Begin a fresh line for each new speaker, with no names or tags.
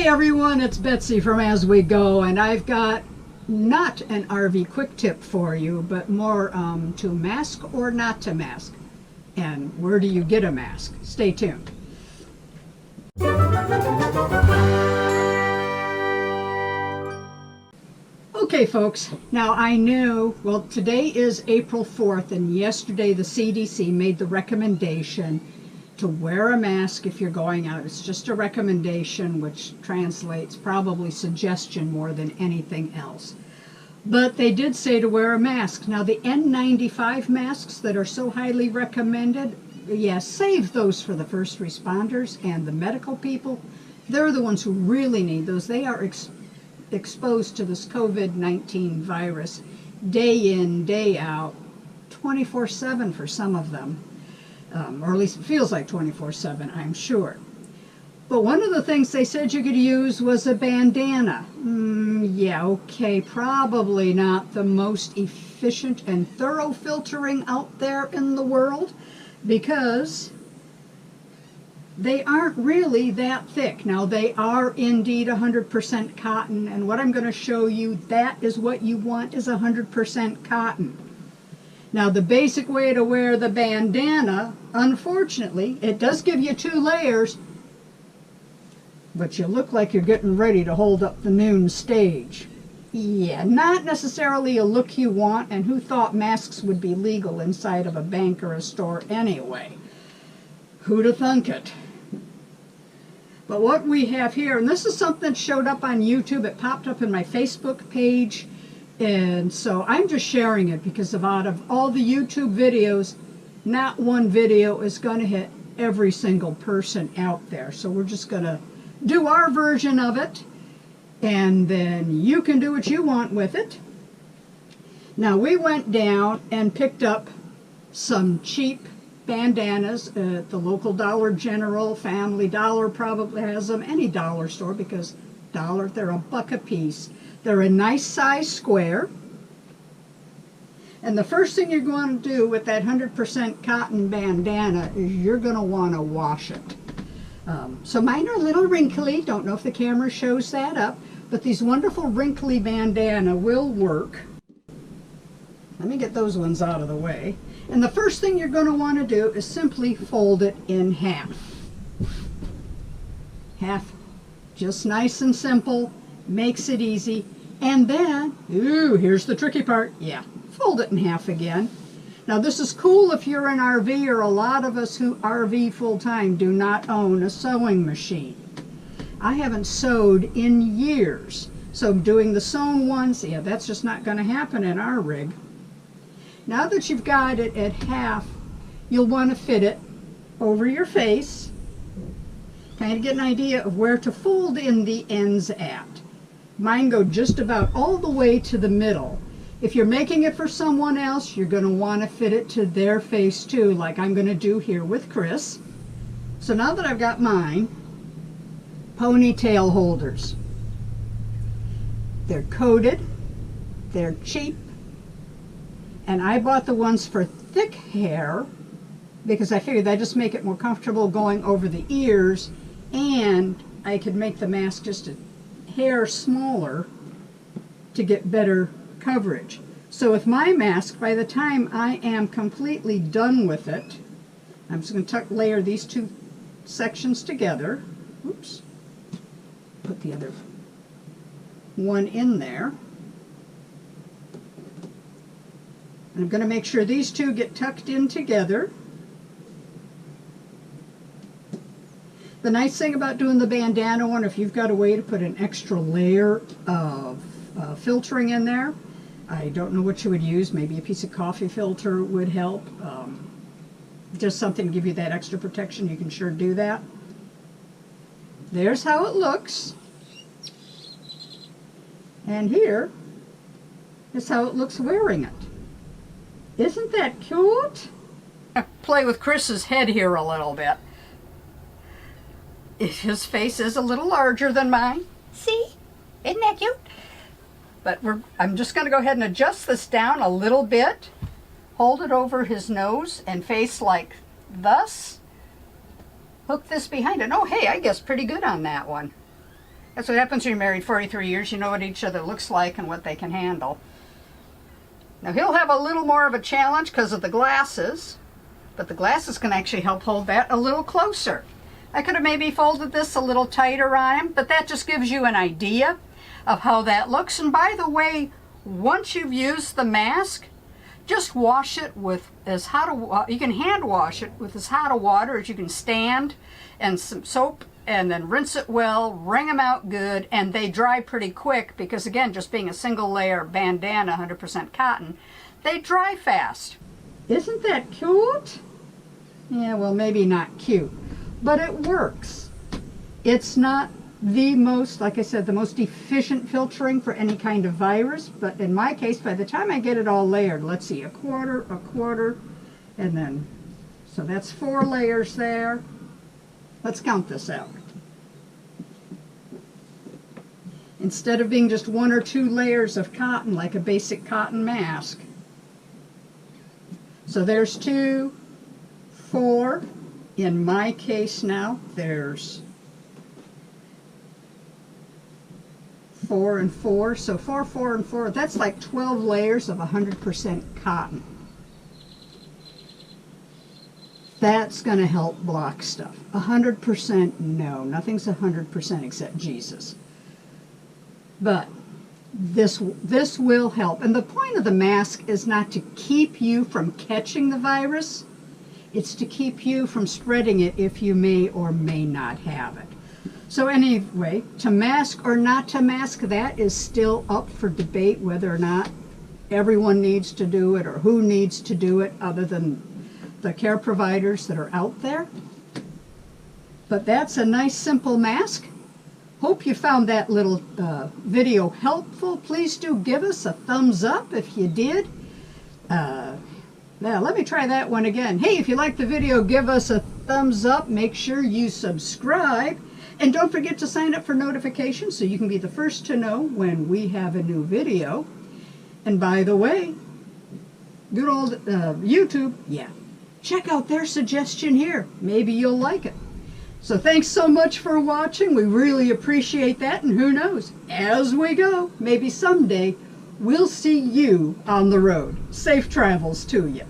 Hey everyone, it's Betsy from As We Go, and I've got not an RV quick tip for you, but more to mask or not to mask, and where do you get a mask? Stay tuned. Okay folks, now I know, well, today is April 4th, and yesterday the CDC made the recommendation to wear a mask if you're going out. It's just a recommendation, which translates probably suggestion more than anything else. But they did say to wear a mask. Now the N95 masks that are so highly recommended, yes, save those for the first responders and the medical people. They're the ones who really need those. They are exposed to this COVID-19 virus day in, day out, 24/7 for some of them. Or at least it feels like 24/7, I'm sure. But one of the things they said you could use was a bandana. Yeah, okay, probably not the most efficient and thorough filtering out there in the world, because they aren't really that thick. Now, they are indeed 100% cotton, and what I'm going to show you, that is what you want, is 100% cotton. Now, the basic way to wear the bandana, unfortunately, it does give you 2 layers, but you look like you're getting ready to hold up the noon stage. Yeah, not necessarily a look you want, and who thought masks would be legal inside of a bank or a store anyway? Who'd have thunk it? But what we have here, and this is something that showed up on YouTube, it popped up in my Facebook page, and so I'm just sharing it because out of all the YouTube videos, not one video is going to hit every single person out there. So we're just going to do our version of it, and then you can do what you want with it. Now, we went down and picked up some cheap bandanas at the local Dollar General. Family Dollar probably has them, any dollar store, because they're $1 a piece. They're a nice size square. And the first thing you're going to do with that 100% cotton bandana is you're going to want to wash it. So mine are a little wrinkly. Don't know if the camera shows that up, but these wonderful wrinkly bandana will work. Let me get those ones out of the way. And the first thing you're going to want to do is simply fold it in half. Half, just nice and simple, makes it easy. And then, ooh, here's the tricky part. Yeah, fold it in half again. Now this is cool if you're an RVer. A lot of us who RV full-time do not own a sewing machine. I haven't sewed in years. So doing the sewn ones, yeah, that's just not going to happen in our rig. Now that you've got it at half, you'll want to fit it over your face. Kind of get an idea of where to fold in the ends at. Mine go just about all the way to the middle. If you're making it for someone else, you're going to want to fit it to their face too, like I'm going to do here with Chris. So now that I've got mine, ponytail holders. They're coated, they're cheap, and I bought the ones for thick hair because I figured that just make it more comfortable going over the ears, and I could make the mask just a hair smaller to get better coverage. So with my mask, by the time I am completely done with it, I'm just going to layer these 2 sections together. Oops. Put the other one in there. And I'm going to make sure these 2 get tucked in together. The nice thing about doing the bandana one, if you've got a way to put an extra layer of filtering in there, I don't know what you would use. Maybe a piece of coffee filter would help. Just something to give you that extra protection. You can sure do that. There's how it looks. And here is how it looks wearing it. Isn't that cute? Play with Chris's head here a little bit. His face is a little larger than mine. See? Isn't that cute? But I'm just going to go ahead and adjust this down a little bit. Hold it over his nose and face like thus. Hook this behind it. Oh, hey, I guess pretty good on that one. That's what happens when you're married 43 years. You know what each other looks like and what they can handle. Now he'll have a little more of a challenge because of the glasses, but the glasses can actually help hold that a little closer. I could have maybe folded this a little tighter on him, but that just gives you an idea of how that looks. And by the way, once you've used the mask, just wash it with as hot a you can hand wash it with as hot a water as you can stand, and some soap, and then rinse it well, wring them out good, and they dry pretty quick because, again, just being a single layer bandana, 100% cotton, they dry fast. Isn't that cute? Yeah, well, maybe not cute, but it works. It's not the most, like I said, the most efficient filtering for any kind of virus, but in my case, by the time I get it all layered, let's see, a quarter, and then, so that's 4 layers there. Let's count this out. Instead of being just 1 or 2 layers of cotton like a basic cotton mask. So there's 2, 4. In my case now, there's 4 and 4. So 4, 4, and 4. That's like 12 layers of 100% cotton. That's going to help block stuff. 100%, no. Nothing's 100% except Jesus. But this will help. And the point of the mask is not to keep you from catching the virus. It's to keep you from spreading it if you may or may not have it. So anyway, to mask or not to mask, that is still up for debate whether or not everyone needs to do it or who needs to do it other than the care providers that are out there. But that's a nice simple mask. Hope you found that little video helpful. Please do give us a thumbs up if you did. Now let me try that one again. Hey, if you like the video, give us a thumbs up. Make sure you subscribe. And don't forget to sign up for notifications so you can be the first to know when we have a new video. And by the way, good old YouTube, yeah. Check out their suggestion here. Maybe you'll like it. So thanks so much for watching. We really appreciate that. And who knows, as we go, maybe someday we'll see you on the road. Safe travels to you.